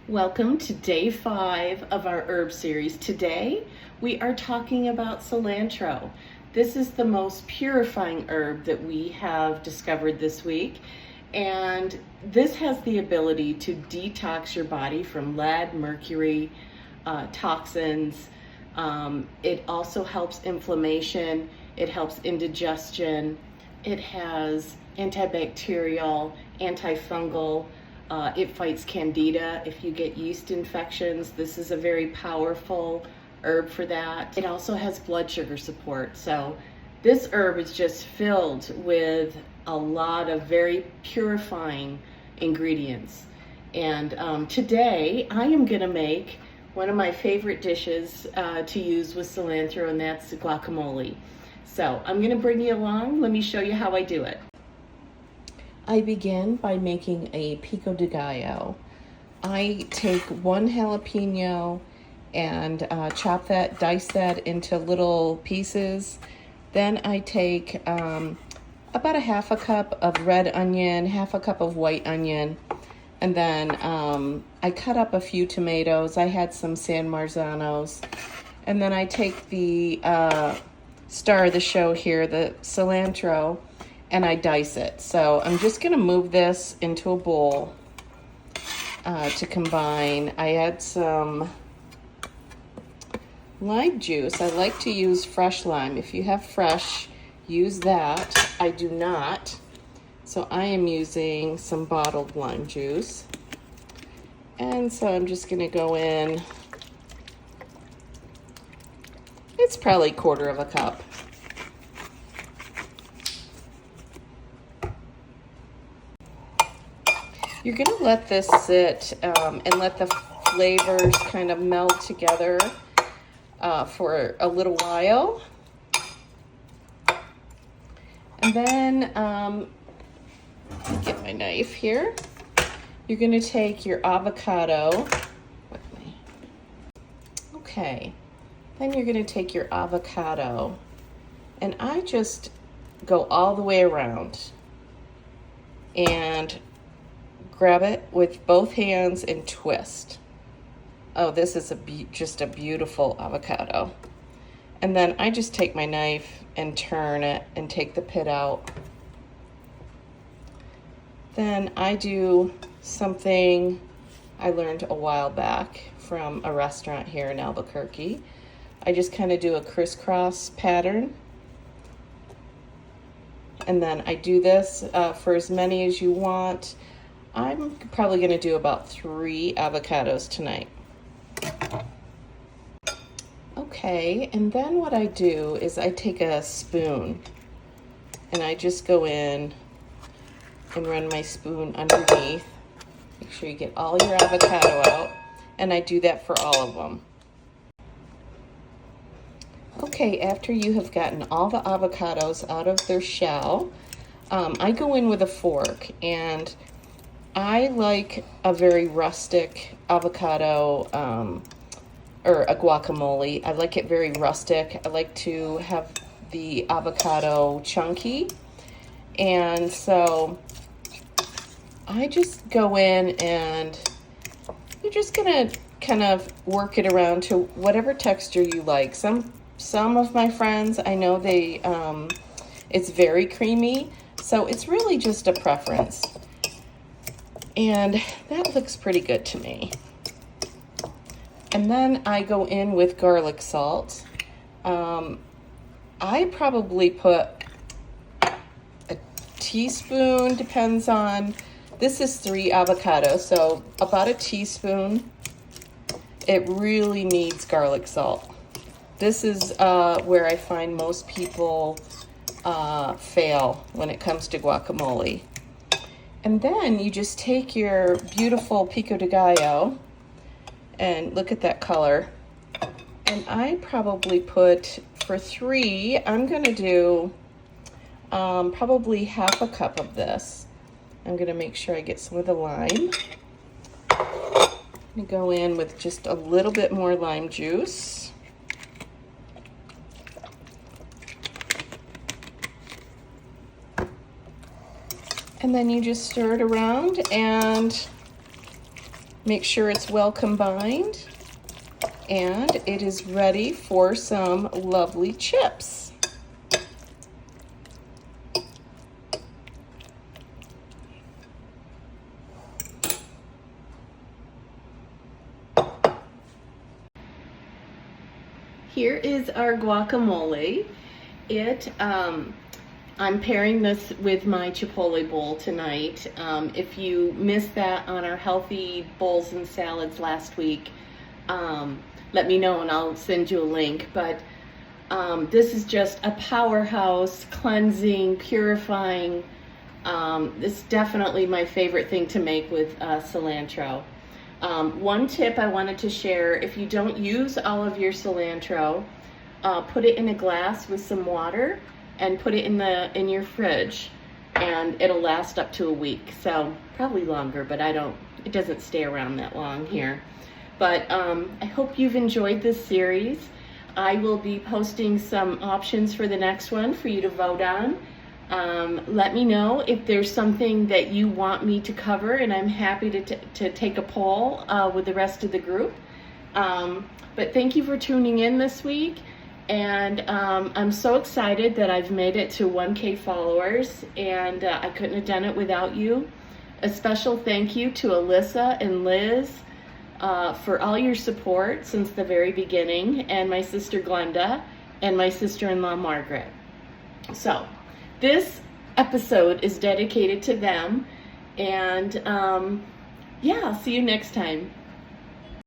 Welcome to day 5 of our herb series. Today we are talking about cilantro. This is the most purifying herb that we have discovered this week, and this has the ability to detox your body from lead, mercury, toxins. It also helps inflammation, it helps indigestion, it has antibacterial, antifungal. It fights candida if you get yeast infections. This is a very powerful herb for that. It also has blood sugar support. So this herb is just filled with a lot of very purifying ingredients. And today I am gonna make one of my favorite dishes to use with cilantro, and that's guacamole. So I'm gonna bring you along. Let me show you how I do it. I begin by making a pico de gallo. I take one jalapeno and dice that into little pieces. Then I take about a half a cup of red onion, half a cup of white onion, and then I cut up a few tomatoes. I had some San Marzanos. And then I take the star of the show here, the cilantro, and I dice it. So I'm just gonna move this into a bowl to combine. I add some lime juice. I like to use fresh lime. If you have fresh, use that. I do not. So I am using some bottled lime juice. And so I'm just gonna go in. It's probably 1/4 of a cup. You're gonna let this sit and let the flavors kind of meld together for a little while. And then, let me get my knife here. You're gonna take your avocado. Okay, then you're gonna take your avocado, and I just go all the way around and grab it with both hands and twist. Oh, this is just a beautiful avocado. And then I just take my knife and turn it and take the pit out. Then I do something I learned a while back from a restaurant here in Albuquerque. I just kind of do a crisscross pattern. And then I do this for as many as you want. I'm probably going to do about 3 avocados tonight. Okay, and then what I do is I take a spoon and I just go in and run my spoon underneath. Make sure you get all your avocado out, and I do that for all of them. Okay, after you have gotten all the avocados out of their shell, I go in with a fork, and I like a very rustic avocado or a guacamole. I like it very rustic. I like to have the avocado chunky. And so I just go in and you're just gonna kind of work it around to whatever texture you like. Some of my friends, I know it's very creamy, so it's really just a preference. And that looks pretty good to me. And then I go in with garlic salt. I probably put a teaspoon, depends on, this is 3 avocados, so about a teaspoon. It really needs garlic salt. This is where I find most people fail when it comes to guacamole. And then you just take your beautiful pico de gallo, and look at that color. And I probably put, for 3, I'm gonna do probably half a cup of this. I'm gonna make sure I get some of the lime. I'm gonna go in with just a little bit more lime juice. And then you just stir it around and Make sure it's well combined, and it is ready for some lovely chips. Here is our guacamole. I'm pairing this with my chipotle bowl tonight. If you missed that on our healthy bowls and salads last week, let me know and I'll send you a link. But this is just a powerhouse, cleansing, purifying. This is definitely my favorite thing to make with cilantro. One tip I wanted to share: if you don't use all of your cilantro, put it in a glass with some water and put it in your fridge, and it'll last up to a week. So probably longer, but it doesn't stay around that long here. But I hope you've enjoyed this series. I will be posting some options for the next one for you to vote on. Let me know if there's something that you want me to cover, and I'm happy to take a poll with the rest of the group. But thank you for tuning in this week, and I'm so excited that I've made it to 1K followers, and I couldn't have done it without you. A special thank you to Alyssa and Liz for all your support since the very beginning, and my sister Glenda, and my sister-in-law Margaret. So this episode is dedicated to them, and yeah, I'll see you next time.